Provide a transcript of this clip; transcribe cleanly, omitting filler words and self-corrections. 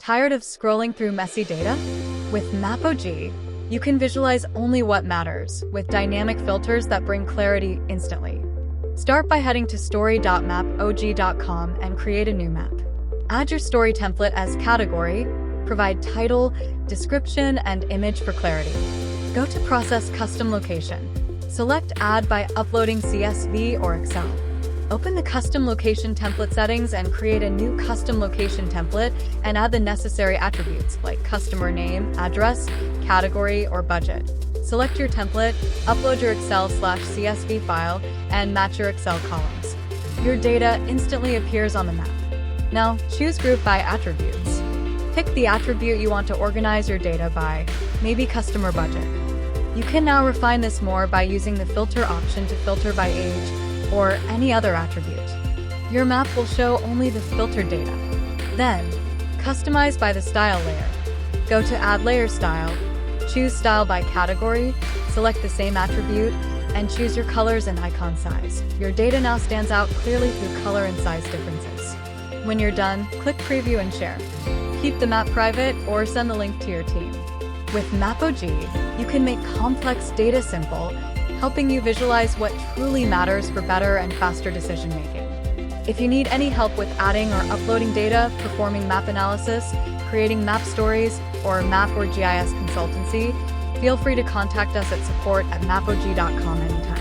Tired of scrolling through messy data? With MAPOG, you can visualize only what matters with dynamic filters that bring clarity instantly. Start by heading to story.mapog.com and create a new map. Add your story template as category, provide title, description, and image for clarity. Go to Process Custom Location. Select Add by uploading CSV or Excel. Open the Custom Location Template settings and create a new Custom Location template and add the necessary attributes like customer name, address, category, or budget. Select your template, upload your Excel/CSV file, and match your Excel columns. Your data instantly appears on the map. Now, choose Group by Attributes. Pick the attribute you want to organize your data by, maybe customer budget. You can now refine this more by using the Filter option to filter by age or any other attribute. Your map will show only the filtered data. Then, customize by the Style layer. Go to Add Layer Style, choose Style by Category, select the same attribute, and choose your colors and icon size. Your data now stands out clearly through color and size differences. When you're done, click Preview and Share. Keep the map private or send the link to your team. With MAPOG, you can make complex data simple, helping you visualize what truly matters for better and faster decision-making. If you need any help with adding or uploading data, performing map analysis, creating map stories, or map or GIS consultancy, feel free to contact us at support@mapog.com anytime.